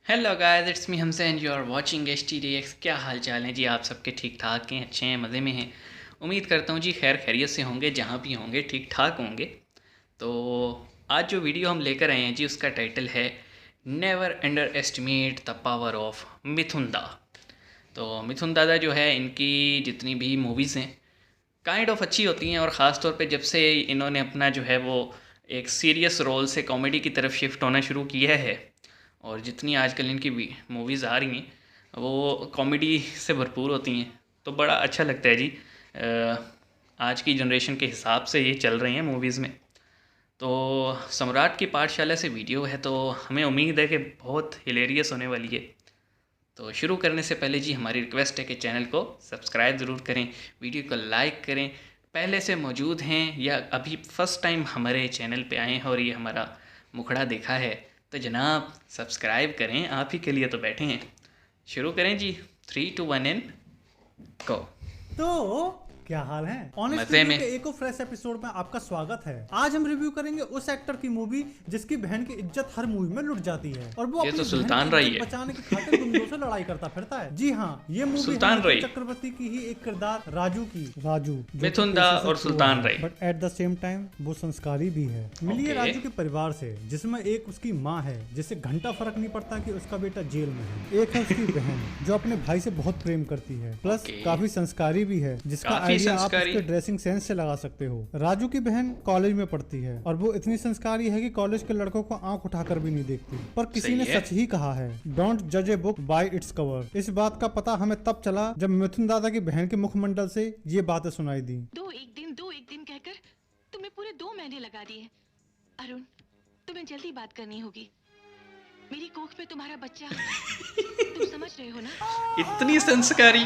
Hello guys, it's me हमसे and you are watching HTDX। क्या हाल चाल है जी? आप सबके ठीक ठाक हैं, अच्छे हैं, मज़े में हैं। उम्मीद करता हूँ जी खैर खैरियत से होंगे, जहाँ भी होंगे ठीक ठाक होंगे। तो आज जो वीडियो हम लेकर आए हैं जी, उसका टाइटल है never underestimate the power of Mithun da. तो मिथुन दादा जो है, इनकी जितनी भी मूवीज़ हैं काइंड ऑफ अच्छी होती हैं, और ख़ास तौर पे जब से इन्होंने अपना जो है वो एक सीरियस रोल से कॉमेडी की तरफ शिफ्ट होना शुरू किया है, और जितनी आजकल इनकी मूवीज़ आ रही हैं वो कॉमेडी से भरपूर होती हैं, तो बड़ा अच्छा लगता है जी। आज की जनरेशन के हिसाब से ये चल रही हैं मूवीज़ में। तो सम्राट की पाठशाला से वीडियो है, तो हमें उम्मीद है कि बहुत हिलेरियस होने वाली है। तो शुरू करने से पहले जी हमारी रिक्वेस्ट है कि चैनल को सब्सक्राइब ज़रूर करें, वीडियो को लाइक करें। पहले से मौजूद हैं या अभी फ़र्स्ट टाइम हमारे चैनल पे आए हैं और ये हमारा मुखड़ा देखा है, तो जनाब सब्सक्राइब करें, आप ही के लिए तो बैठे हैं। शुरू करें जी, 3 2 1 एंड गो। तो क्या हाल है? ऑनेस्ट मज़े रिव्यू में। के एक और फ्रेश एपिसोड में आपका स्वागत है। आज हम रिव्यू करेंगे उस एक्टर की मूवी जिसकी बहन की इज्जत हर मूवी में लुट जाती है और वो ये अपनी तो सुल्तान बहन की रही इज्जत है। बचाने की खातिर गुंडों से लड़ाई करता फिरता है। जी हाँ, ये मूवी है सुल्तान मिथुन रही। चक्रवर्ती की ही एक किरदार राजू की। राजू मिथुन दा और सुल्तान रही। But at the same time वो संस्कारी भी है। मिली है Okay. राजू के परिवार से, जिसमें एक उसकी माँ है जिसे घंटा फर्क नहीं पड़ता कि उसका बेटा जेल में है। एक है उसकी बहन जो अपने भाई से बहुत प्रेम करती है, प्लस Okay. काफी संस्कारी भी है, जिसका काफी आइडिया आप संस्कारी। उसके ड्रेसिंग सेंस से लगा सकते हो। राजू की बहन कॉलेज में पढ़ती है और वो इतनी संस्कारी है कि कॉलेज के लड़कों को आंख उठाकर भी नहीं देखती। पर किसी सही ने है। सच ही कहा है, डोंट जज a book by its cover. इस बात का पता हमें तब चला जब मिथुन दादा की बहन के मुखमंडल से ये बातें सुनाई दी। दो एक दिन कहकर तुम्हें पूरे 2 महीने लगा दिए। अरुण, तुम्हें जल्दी बात करनी होगी। मेरी कोख पे तुम्हारा बच्चा तुम समझ रहे हो ना? इतनी संस्कारी।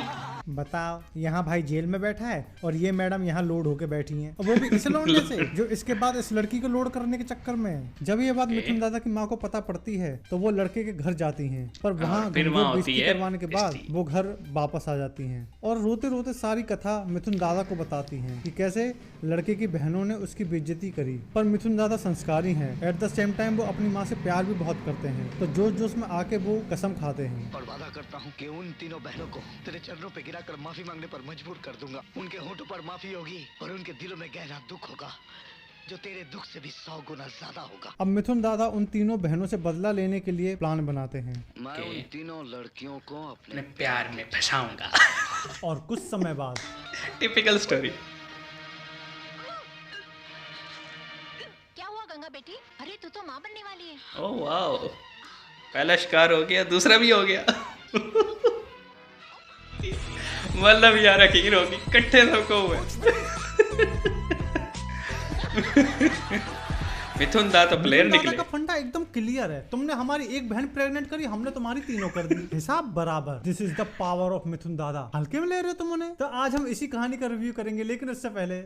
बताओ, यहाँ भाई जेल में बैठा है और ये मैडम यहाँ लोड होके बैठी हैं, और वो भी इस लौंडे से जो इसके बाद इस लड़की को लोड करने के चक्कर में है। जब ये बात मिथुन दादा की माँ को पता पड़ती है तो वो लड़के के घर जाती हैं, पर वहाँ फिर वहाँ होती बेइज्जती है करवाने के बाद बेइज्जती। वो घर वापस आ जाती हैं और रोते रोते सारी कथा मिथुन दादा को बताती हैं कि कैसे लड़के की बहनों ने उसकी बेइज्जती करी। पर मिथुन दादा संस्कारी हैं, एट द सेम टाइम वो अपनी माँ से प्यार भी बहुत करते हैं, तो जोश जोश में आके वो कसम खाते हैं। और वादा करता हूँ कि उन तीनों बहनों को तेरे चरणों पे गिराकर माफी मांगने पर मजबूर कर दूंगा। उनके होठों पर माफी होगी और उनके दिलों में गहरा दुख होगा, जो तेरे दुख से भी 100 गुना ज्यादा होगा। अब मिथुन दादा उन तीनों बहनों से बदला लेने के लिए प्लान बनाते हैं मैं उन तीनों लड़कियों को अपने अपने प्यार में फंसाऊंगा। और कुछ समय बाद टिपिकल स्टोरी। क्या हुआ गंगा बेटी? अरे तू तो माँ बनने वाली है। ओह वाओ, पहला शिकार हो गया, दूसरा भी हो गया। मतलब यार अखीर होगी, इकट्ठे सबको हुए। मिथुन दा तो प्लेयर मिथुन दादा निकले। का फंडा एकदम क्लियर है। तुमने हमारी एक बहन प्रेग्नेंट करी, हमने तुम्हारी तीनों कर दी, हिसाब बराबर। This is the power of Mithun dada. हल्के में ले रहे हो तुम उन्हें? तो आज हम इसी कहानी का रिव्यू करेंगे, लेकिन उससे पहले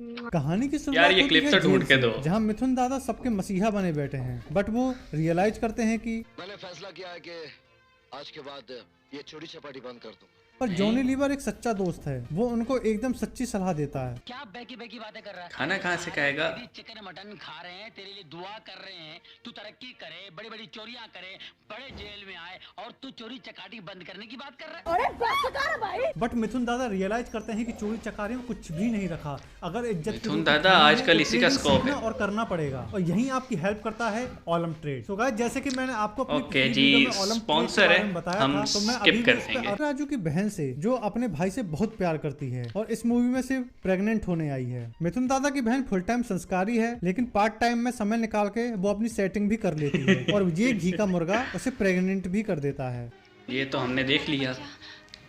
कहानी की शुरुआत यार ये होती क्लिप है तो जेल ढूंढ के से, दो। जहां मिथुन दादा सबके मसीहा बने बैठे हैं, बट वो रियलाइज करते हैं कि मैंने फैसला किया है कि आज के बाद ये छोटी चपाटी बंद कर दूंगा। पर जॉनी लीवर एक सच्चा दोस्त है, वो उनको एकदम सच्ची सलाह देता है। क्या बैकी बैकी बातें कर रहा है? खाना कहाँ से खाएगा? तेरी चिकन मटन खा रहे हैं, तेरे लिए दुआ कर रहे हैं, तू तरक्की करे, बड़ी बड़ी चोरियां करे, बड़े जेल में आए, और तू चोरी चकाटी बंद करने की बात कर रहा है। बट मिथुन दादा रियलाइज करते हैं कि चोरी चकारियों में कुछ भी नहीं रखा। अगर इज्जत की मिथुन रोटी दादा खानी है, आजकल तो इसी का ट्रेडिंग स्कोप है। सीखना और करना पड़ेगा, और यहीं आपकी हेल्प करता है ऑलम ट्रेड। सो गाइस, जैसे कि मैंने आपको अपनी ओके पिछली जी, वीडियो में ऑलम ट्रेड स्पॉन्सर के बारे है, में बताया हम था, तो मैं स्किप अभी कर भी उस पे देंगे। राजू की बहन से, जो अपने भाई से बहुत प्यार करती है और इस मूवी में सिर्फ प्रेग्नेंट होने आई है। मिथुन दादा की बहन फुल टाइम संस्कारी है, लेकिन पार्ट टाइम में समय निकाल के वो अपनी सेटिंग भी कर लेती है, और ये घी का मुर्गा उसे प्रेग्नेंट भी कर देता है। ये तो हमने देख लिया,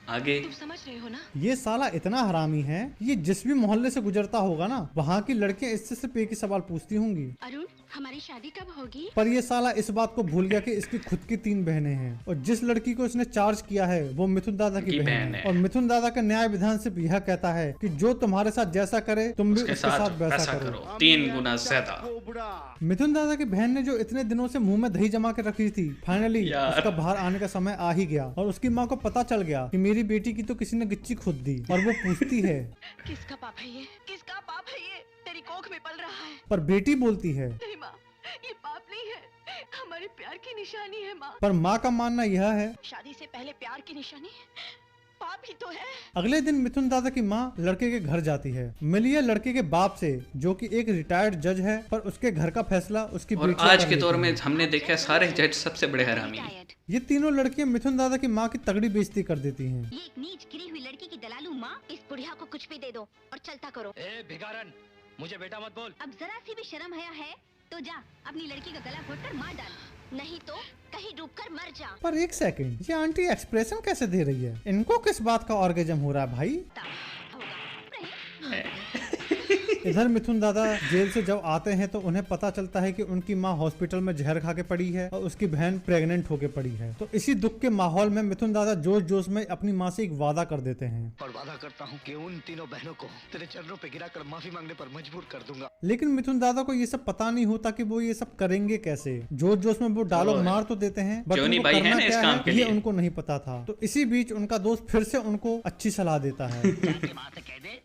आगे। तुम समझ रहे हो ना? ये साला इतना हरामी है, ये जिस भी मोहल्ले से गुजरता होगा ना, वहाँ की लड़कियां इससे सिर्फ एक ही सवाल पूछती होंगी, अरुण, हमारी शादी कब होगी? पर ये साला इस बात को भूल गया कि इसकी खुद की 3 बहनें हैं, और जिस लड़की को इसने चार्ज किया है वो मिथुन दादा की बहन है। और मिथुन दादा का न्याय विधान सिर्फ यह कहता है कि जो तुम्हारे साथ जैसा करे तुम भी उसके उसके साथ साथ वैसा ऐसा करो। करो, 3 गुना ज्यादा। मिथुन दादा की बहन ने जो इतने दिनों से मुंह में दही जमा के रखी थी, फाइनली यार। उसका बाहर आने का समय आ ही गया, और उसकी माँ को पता चल गया कि मेरी बेटी की तो किसी ने गिच्ची खुद दी, और वो पूछती है किसका पाप है ये? किसका पाप है ये? तेरी कोख में पल रहा है। पर बेटी बोलती है नहीं माँ, ये पाप नहीं है, हमारे हमारे प्यार की निशानी है माँ। पर माँ का मानना यह है। शादी से पहले प्यार की निशानी पाप ही तो है। अगले दिन मिथुन दादा की माँ लड़के के घर जाती है, मिली लड़के के बाप से जो कि एक रिटायर्ड जज है, पर उसके घर का फैसला उसकी और बेटियां आज कर के दौर लेती में हैं। हमने देखा है सारे जज सबसे बड़े हरामी हैं। ये तीनों लड़कियां मिथुन दादा की माँ की तगड़ी बेइज्जती कर देती हैं। ये एक नीच गिरी हुई लड़की की दलालू माँ, इस बुढ़िया को कुछ भी दे दो और चलता करो। ए भिखारन, मुझे बेटा मत बोल। अब जरा सी भी शर्म हया है तो जा अपनी लड़की का गला घोट कर मार डाल, नहीं तो कहीं डूबकर मर जा। पर एक सेकंड, ये आंटी एक्सप्रेशन कैसे दे रही है? इनको किस बात का ऑर्गेजम हो रहा है भाई? इधर मिथुन दादा जेल से जब आते हैं तो उन्हें पता चलता है कि उनकी माँ हॉस्पिटल में जहर खा के पड़ी है और उसकी बहन प्रेग्नेंट होके पड़ी है। तो इसी दुख के माहौल में मिथुन दादा जोश जोश में अपनी माँ से एक वादा कर देते हैं। और वादा करता हूँ कि उन तीनों बहनों को तेरे चरणों पे गिराकर माफी मांगने पर मजबूर कर दूंगा। लेकिन मिथुन दादा को ये सब पता नहीं होता कि वो ये सब करेंगे कैसे। जोश जोश में वो डायलॉग मार तो देते हैं, बट जोनी उनको भाई है करना ना इस क्या काम है के ये लिए। उनको नहीं पता था। तो इसी बीच उनका दोस्त फिर से उनको अच्छी सलाह देता है। जाके माँ से कह दे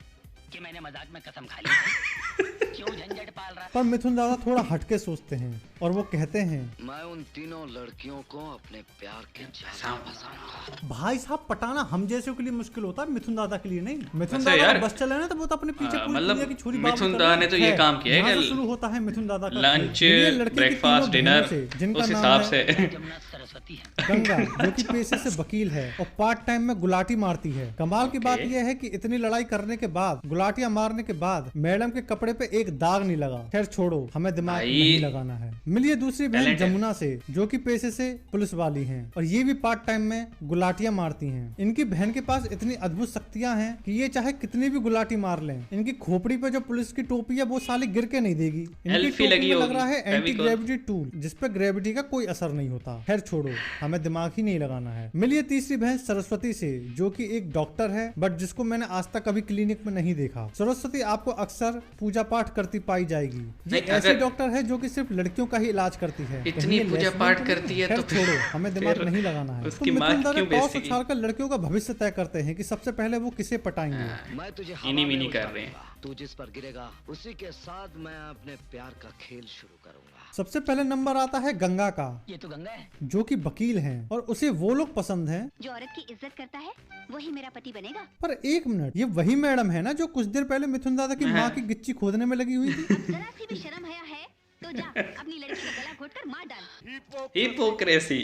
कि मैंने मजाक में कसम खा ली थी। क्यों झंझट पाल रहा? पर मिथुन दादा थोड़ा हटके सोचते हैं और वो कहते हैं, मैं उन तीनों लड़कियों को अपने प्यार के जाल में फंसाऊंगा। भाई साहब पटाना हम जैसे के लिए मुश्किल होता है, मिथुन दादा के लिए नहीं। मिथुन वैसे दादा यार, बस चले ना तो वो तो अपने पीछे पूरी मतलब दुनिया की छोरी मिथुन दादा ने तो ये काम किया है कि शुरू होता है मिथुन दादा का लंच, खेल। ये लड़के की ब्रेकफास्ट, तीनों बहनों डिनर से, जिनका उस नाम हिसाब है से जमुना सरस्वती है। गंगा, जो कि पेशे से वकील है और पार्ट टाइम में गुलाटी मारती है। कमाल की बात यह है कि इतनी लड़ाई करने के बाद, गुलाटियां मारने के बाद मैडम के कपड़े पे एक दाग नहीं लगा। खैर छोड़ो, हमें दिमाग भाई, नहीं लगाना है। मिलिए दूसरी बहन टैलेंट है। जमुना से, जो कि पेशे से पुलिस वाली हैं और ये भी पार्ट टाइम में गुलाटियां मारती हैं। इनकी बहन के पास इतनी अद्भुत शक्तियां हैं कि ये चाहे कितनी भी गुलाटी मार लें, इनकी खोपड़ी पे जो पुलिस की टोपी है वो साली गिर के नहीं देगी। इनकी एल्फी टोपी लगी में लग होगी, रहा है एंटी फेविकोल। ग्रेविटी टूल, जिसपे ग्रेविटी का कोई असर नहीं होता। खैर छोड़ो, हमें दिमाग ही नहीं लगाना है। मिलिए तीसरी बहन सरस्वती से, जो कि एक डॉक्टर है, बट जिसको मैंने आज तक कभी क्लिनिक में नहीं देखा। सरस्वती आपको अक्सर पूजा पाठ करती पाई जाएगी। ये नहीं, ऐसी अगर- डॉक्टर है जो कि सिर्फ लड़कियों का ही इलाज करती है। इतनी कहीं ये पूजा लेस्बियन पाठ तो नहीं? करती है खैर तो फिर- छोड़ो, हमें दिमाग फिर नहीं लगाना है। उसकी तो माँ मिथुन दादा क्यों टॉस बेइज्जती की? उछालकर लड़कियों का भविष्य तय करते हैं कि सबसे पहले वो किसे पटाएंगे। मैं तुझे इनी हवा में मिनी कर रहे हैं। उछालूंगा। तू जिस पर गिरेगा उसी के साथ मैं अपने प्यार का खेल शुरू करूंगा। सबसे पहले नंबर आता है गंगा का, ये तो गंगा है। जो कि वकील हैं और उसे वो लोग पसंद हैं। जो औरत की इज्जत करता है वही मेरा पति बनेगा। पर एक मिनट, ये वही मैडम है ना जो कुछ देर पहले मिथुन दादा की माँ की गिच्ची खोदने में लगी हुई थी? अब जरा सी भी शर्म हया है तो जा अपनी लड़की का गला घोट कर मार डाल। हिपोक्रेसी।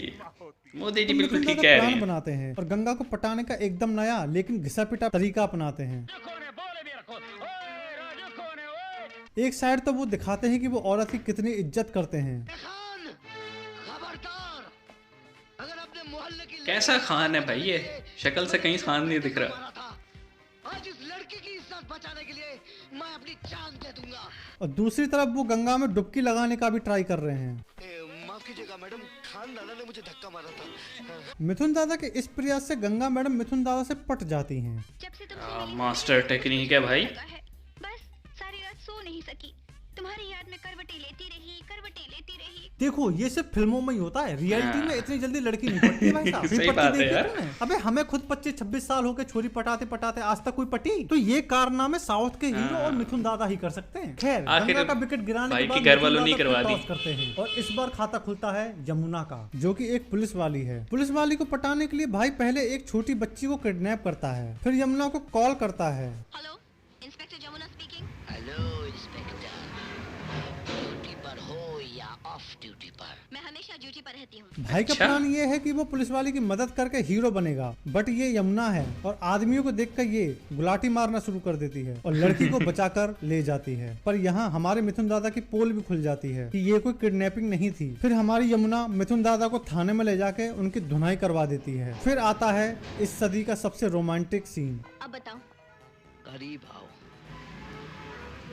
मोदी जी तो बिल्कुल मिथुन ठीक दादा कह रहे प्लान हैं। बनाते हैं और गंगा को पटाने का एकदम नया लेकिन घिसा पिटा तरीका अपनाते हैं। कौन है? बोले भी रखो। ओए राजू कौन है? ओए एक साइड तो वो दिखाते हैं कि वो औरत की कितनी इज्जत करते हैं, खान, खबरदार! अगर अपने मोहल्ले की कैसा खान है भाई ये? शक्ल से कहीं खान नहीं दिख रहा। मारा था, आज इस लड़की की इज्जत बचाने के लिए मैं अपनी जान दे दूंगा। और दूसरी तरफ वो गंगा में डुबकी लगाने का भी ट्राई कर रहे हैं। माफ कीजिएगा मैडम, खान लाला ने मुझे धक्का मारा था। मिथुन दादा के इस प्रयास से गंगा मैडम मिथुन दादा से पट जाती हैं। जब से तुमसे मिली मास्टर टेक्निक है भाई। लगा है। बस सारी रात सो नहीं सकी, तुम्हारी याद में करवटें लेती रही, करवटें लेती रही। देखो ये सिर्फ फिल्मों में ही होता है, रियलिटी में इतनी जल्दी लड़की नहीं पटती भाई साहब। सही पट्टी बात है देखी यार। तुमने? अबे हमें खुद 25-26 साल हो गए छोरी पटाते पटाते, आज तक कोई पटी? तो ये कारनामे साउथ के हीरो और मिथुन दादा ही कर सकते हैं। खैर आखिर गंगा का विकेट गिराने भाई के की बाद घर वालों मिथुन ने दादा करवा फिर दी। टॉस करते हैं और इस बार खाता खुलता है यमुना का, जो कि एक पुलिस वाली है। पुलिस वाली को पटाने के लिए भाई पहले एक छोटी बच्ची को किडनैप करता है, फिर यमुना को कॉल करता है। Hello, inspector Jamuna speaking. Hello inspector, duty पर हो या ऑफ ड्यूटी पर? मैं हमेशा ड्यूटी पर रहती हूँ। भाई का अच्छा। प्लान ये है कि वो पुलिस वाली की मदद करके हीरो बनेगा, बट ये यमुना है और आदमियों को देखकर ये गुलाटी मारना शुरू कर देती है और लड़की को बचाकर ले जाती है। पर यहाँ हमारे मिथुन दादा की पोल भी खुल जाती है कि ये कोई किडनैपिंग नहीं थी। फिर हमारी यमुना मिथुन दादा को थाने में ले जाके उनकी धुनाई करवा देती है। फिर आता है इस सदी का सबसे रोमांटिक सीन। अब बताओ, करीब आओ,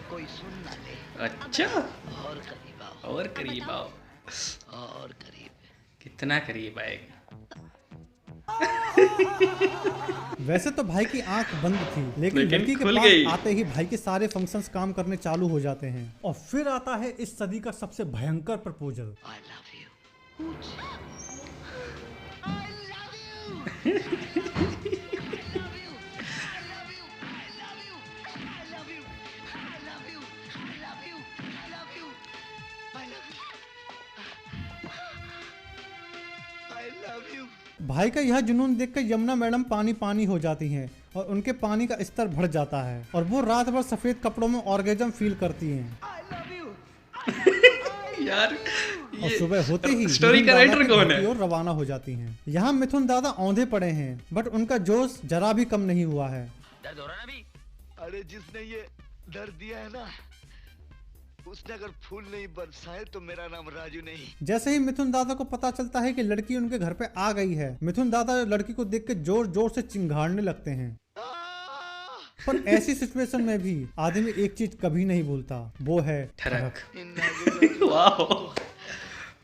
कोई सुन ना ले। अच्छा, और करीब आओ, और करीब आओ। और करीब। कितना करीब आएगा? वैसे तो भाई की आंख बंद थी, लेकिन लेकिन लड़की के खुल पास गई। आते ही भाई के सारे फंक्शंस काम करने चालू हो जाते हैं। और फिर आता है इस सदी का सबसे भयंकर proposal. I love you. I love you. I love you. I love you. I love you. I love you. I love you. I love you. I love you. I love you. I love you. I love you. भाई का यह जुनून देखकर Yamuna madam पानी पानी हो जाती हैं और उनके पानी का स्तर बढ़ जाता है और वो रात भर सफेद कपड़ों में ऑर्गेजम फील करती हैं। यार और ये सुबह होते ही स्टोरी मिथुन का दादा राइटर के कौन घर है? की ओर रवाना हो जाती हैं। यहाँ मिथुन दादा औंधे पड़े हैं बट उनका जोश जरा भी कम नहीं हुआ है। दर्द हो रहा है ना अभी? अरे जिसने ये दर्द दिया है ना, उसने अगर फूल नहीं बरसाए तो मेरा नाम राजू नहीं। जैसे ही मिथुन दादा को पता चलता है कि लड़की उनके घर पे आ गई है, मिथुन दादा लड़की को देख के जोर जोर से चिंघाड़ने लगते हैं। पर ऐसी सिचुएशन में भी आदमी एक चीज कभी नहीं भूलता, वो है ठरक। इन्ना वाह,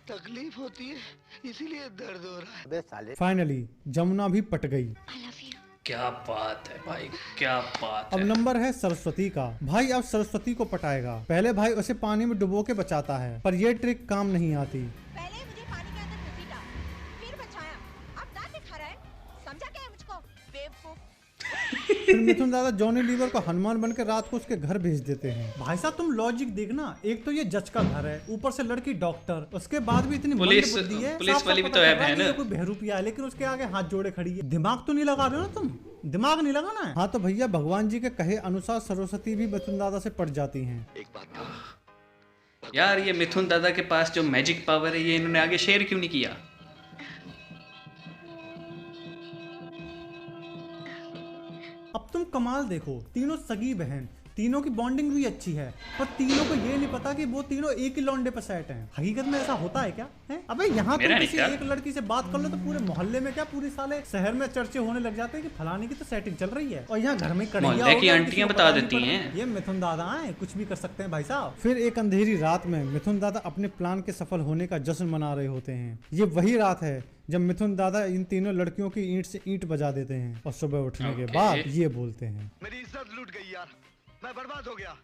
तकलीफ होती है इसीलिए दर्द हो रहा है। फाइनली जमुना भी पट गई। I love you. क्या बात है भाई, क्या बात अब है। नंबर है सरस्वती का। भाई अब सरस्वती को पटाएगा। पहले भाई उसे पानी में डुबो के बचाता है पर यह ट्रिक काम नहीं आती। पहले मुझे पानी के अंदर घसीटा, फिर बचाया, अब दांत दिखा रहा है, समझा क्या है मुझको, बेवकूफ। फिर मिथुन दादा जॉनी लीवर को हनुमान बनकर रात को उसके घर भेज देते हैं। भाई साहब तुम लॉजिक देखना, एक तो ये जज का घर है, ऊपर से लड़की डॉक्टर, उसके बाद भी इतनी पुलिस- मंद बुद्धि है, पुलिस साफ-साफ वाली भी पता तो है चल रहा बहन। कि ये कोई बहरूपिया है, लेकिन उसके आगे हाथ जोड़े खड़ी है। दिमाग तो नहीं लगा रहे हो ना तुम, दिमाग नहीं लगाना है। हाँ तो भैया भगवान जी के कहे अनुसार सरस्वती भी मिथुन दादा से पट जाती हैं। एक बात कहूं, यार ये मिथुन दादा के पास जो मैजिक पावर है ये इन्होंने आगे शेयर क्यों नहीं किया? अब तुम कमाल देखो, तीनों सगी बहन, तीनों की बॉन्डिंग भी अच्छी है, पर तीनों को ये नहीं पता कि वो तीनों एक ही लौंडे पर सेट हैं। हकीकत में ऐसा होता है क्या है? अबे यहाँ मेरा तुम नहीं किसी ख्याल। एक लड़की से बात कर लो तो पूरे मोहल्ले में क्या, पूरे साले शहर में चर्चे होने लग जाते हैं कि फलाने की तो सेटिंग चल रही है और यहाँ घर में कढ़ैया मोहल्ले की होगा, आंटियां किसी को बता पता नहीं देती पड़ रहा। हैं। ये मिथुन दादा हैं, कुछ भी कर सकते हैं भाई साहब। फिर एक अंधेरी रात में मिथुन दादा अपने प्लान के सफल होने का जश्न मना रहे होते हैं। ये वही रात है जब मिथुन दादा इन तीनों लड़कियों की ईंट से ईंट बजा देते हैं और सुबह उठने के ओके। बाद ये बोलते हैं, मेरी इज्जत लूट गई यार, मैं बर्बाद हो गया।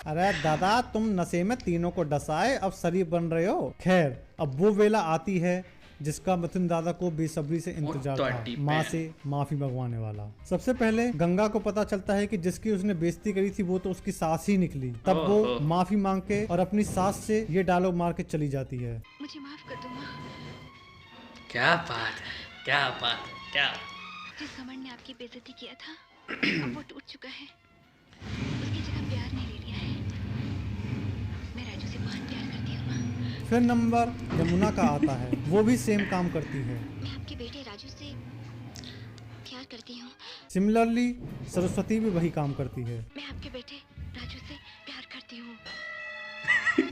अरे दादा तुम नशे में तीनों को डसाए अब शरीफ बन रहे हो। खैर अब वो वेला आती है जिसका मिथुन दादा को बेसब्री से इंतजार तो था, अड्डी माँ पैन। से माफी मंगवाने वाला। सबसे पहले गंगा को पता चलता है कि जिसकी उसने बेइज्जती करी थी वो तो उसकी सास ही निकली। तब वो ओहो। माफी मांग के और अपनी सास से ये डायलॉग मार के चली जाती है, मुझे माफ कर दो माँ। क्या बात है, क्या बात है, क्या। जिस घमंड ने आपकी बेइज्जती किया था अब वो टूट चुका है, उसकी जगह प्यार ने ले लिया है। मैं राजू से बहुत प्यार करती हूँ माँ। फिर नंबर यमुना का आता है। वो भी सेम काम करती है। मैं आपके बेटे राजू से प्यार करती हूँ। सिमिलरली सरस्वती भी वही काम करती है। मैं आपके बेटे राजू से प्यार करती हूँ।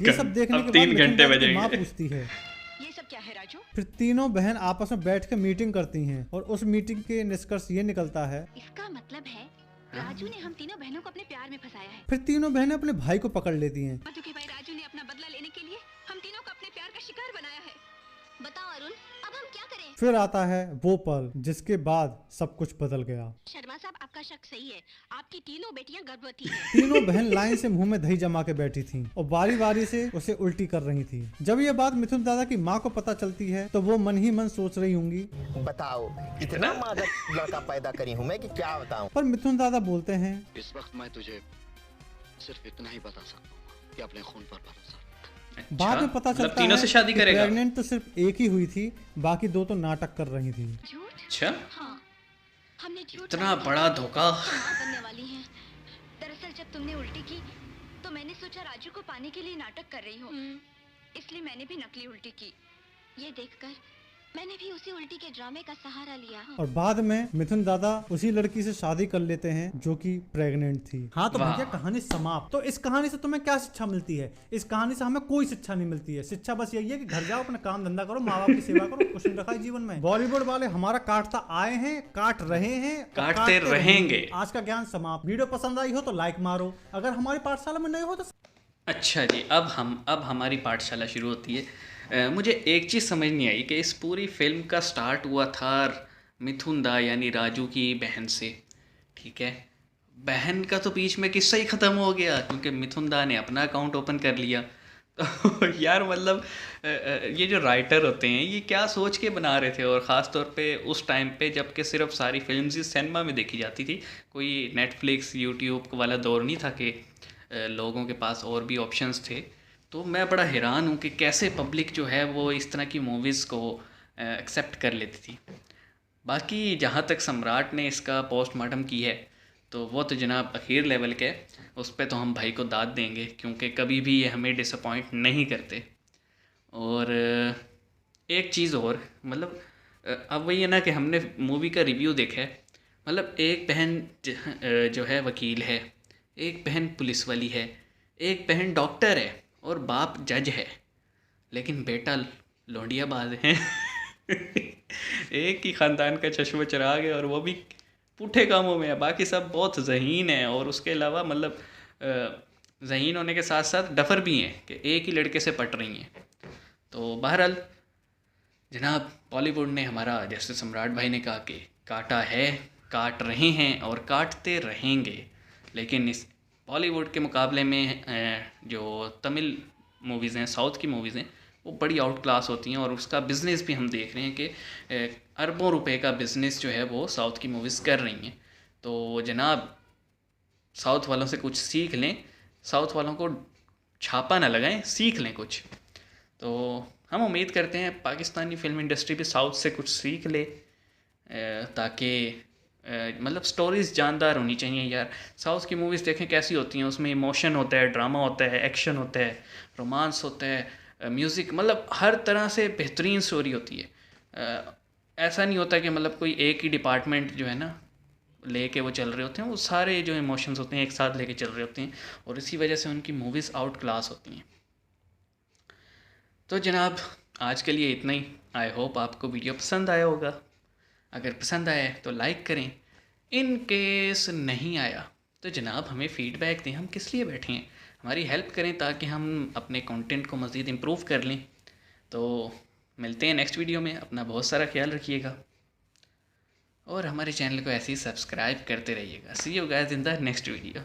ये सब देखने अब के बाद 3 मिथुन घंटे दादा की बजेंगे। माँ पूछती है। ये सब क्या है राजू? फिर तीनों बहन आपस में बैठ के मीटिंग करती हैं और उस मीटिंग के निष्कर्ष ये निकलता है, इसका मतलब है राजू ने हम तीनों बहनों को अपने प्यार में फंसाया है। फिर तीनों बहनें अपने भाई को पकड़ लेती हैं। मधु के भाई राजू ने अपना बदला लेने के लिए हम तीनों को अपने प्यार का शिकार बनाया है। बताओ अरुण, अब हम क्या करें? फिर आता है वो पल जिसके बाद सब कुछ बदल गया। शर्मा साहब आपका शक सही है, आपकी तीनों बेटियां गर्भवती हैं। तीनों बहन लाइन से मुंह में दही जमा के बैठी थीं और बारी बारी से उसे उल्टी कर रही थी। जब ये बात मिथुन दादा की माँ को पता चलती है तो वो मन ही मन सोच रही होंगी, बताओ इतना मादक लड़का पैदा करी हूँ मैं कि क्या बताऊं। पर मिथुन दादा बोलते हैं, इस वक्त मैं तुझे सिर्फ इतना ही बता सकता हूँ कि अपने खून पर भरोसा। अच्छा, बाद में पता मतलब चलता तीनों है से शादी कि करेगा। प्रेग्नेंट तो सिर्फ एक ही हुई थी, बाकी 2 तो नाटक कर रही थी। झूठ? अच्छा, हाँ, हमने झूठ इतना कहा बड़ा कि धोखा। माँ बनने वाली हैं। दरअसल जब तुमने उल्टी की तो मैंने सोचा राजू को पाने के लिए नाटक कर रही हो, इसलिए मैंने भी नकली उल्टी की। ये देखकर मैंने भी उसी उल्टी के ड्रामे का सहारा लिया। और बाद में मिथुन दादा उसी लड़की से शादी कर लेते हैं जो कि प्रेग्नेंट थी। हाँ तो वाह। भैया कहानी समाप्त। तो इस कहानी से तुम्हें क्या शिक्षा मिलती है? इस कहानी से हमें कोई शिक्षा नहीं मिलती है। शिक्षा बस यही है कि घर जाओ, अपना काम धंधा करो, माँ बाप की सेवा करो, कुछ नहीं रखा है जीवन में। बॉलीवुड वाले हमारा काटता आए हैं, काट रहे हैं और काटते रहेंगे। आज का ज्ञान समाप्त। वीडियो पसंद आई हो तो लाइक मारो, अगर हमारी पाठशाला में नए हो तो अच्छा जी, अब हमारी पाठशाला शुरू होती है। मुझे एक चीज़ समझ नहीं आई कि इस पूरी फिल्म का स्टार्ट हुआ था मिथुन दा यानी राजू की बहन से, ठीक है। बहन का तो बीच में किस्सा ही ख़त्म हो गया क्योंकि मिथुन दा ने अपना अकाउंट ओपन कर लिया। तो यार मतलब ये जो राइटर होते हैं ये क्या सोच के बना रहे थे, और ख़ास तौर पे उस टाइम पे जबकि सिर्फ सारी फिल्म्स ही सिनेमा में देखी जाती थी, कोई नेटफ्लिक्स यूट्यूब वाला दौर नहीं था कि लोगों के पास और भी ऑप्शंस थे। तो मैं बड़ा हैरान हूँ कि कैसे पब्लिक जो है वो इस तरह की मूवीज़ को एक्सेप्ट कर लेती थी। बाकी जहाँ तक सम्राट ने इसका पोस्टमार्टम की है तो वो तो जनाब अखीर लेवल के, उस पर तो हम भाई को दाद देंगे क्योंकि कभी भी ये हमें डिसअपॉइंट नहीं करते। और एक चीज़ और, मतलब अब वही है ना कि हमने मूवी का रिव्यू देखा है, मतलब एक बहन जो है वकील है, एक बहन पुलिस वाली है, एक बहन डॉक्टर है और बाप जज है, लेकिन बेटा लौंडियाबाज है। एक ही ख़ानदान का चश्मा चिराग है और वो भी पुठे कामों में है, बाकी सब बहुत ज़हीन है। और उसके अलावा मतलब ज़हीन होने के साथ साथ डफर भी हैं कि एक ही लड़के से पट रही हैं। तो बहरहाल जनाब बॉलीवुड ने हमारा, जैसे सम्राट भाई ने कहा कि काटा है, काट रहे हैं और काटते रहेंगे, लेकिन इस बॉलीवुड के मुकाबले में जो तमिल मूवीज़ हैं, साउथ की मूवीज़ हैं, वो बड़ी आउट क्लास होती हैं। और उसका बिज़नेस भी हम देख रहे हैं कि अरबों रुपए का बिज़नेस जो है वो साउथ की मूवीज़ कर रही हैं। तो जनाब साउथ वालों से कुछ सीख लें, साउथ वालों को छापा ना लगाएं, सीख लें कुछ। तो हम उम्मीद करते हैं पाकिस्तानी फ़िल्म इंडस्ट्री भी साउथ से कुछ सीख ले, ताकि मतलब स्टोरीज़ जानदार होनी चाहिए यार। साउथ की मूवीज़ देखें कैसी होती हैं, उसमें इमोशन होता है, ड्रामा होता है, एक्शन होता है, रोमांस होता है, म्यूज़िक, मतलब हर तरह से बेहतरीन स्टोरी होती है। ऐसा नहीं होता कि मतलब कोई एक ही डिपार्टमेंट जो है ना लेके वो चल रहे होते हैं, वो सारे जो इमोशंस होते हैं एक साथ लेके चल रहे होते हैं, और इसी वजह से उनकी मूवीज़ आउट क्लास होती हैं। तो जनाब आज के लिए इतना ही। आई होप आपको वीडियो पसंद आया होगा। अगर पसंद आया तो लाइक करें, इन केस नहीं आया तो जनाब हमें फ़ीडबैक दें, हम किस लिए बैठे हैं, हमारी हेल्प करें ताकि हम अपने कंटेंट को मज़ीद इम्प्रूव कर लें। तो मिलते हैं नेक्स्ट वीडियो में, अपना बहुत सारा ख्याल रखिएगा और हमारे चैनल को ऐसे ही सब्सक्राइब करते रहिएगा। See you guys in the next video.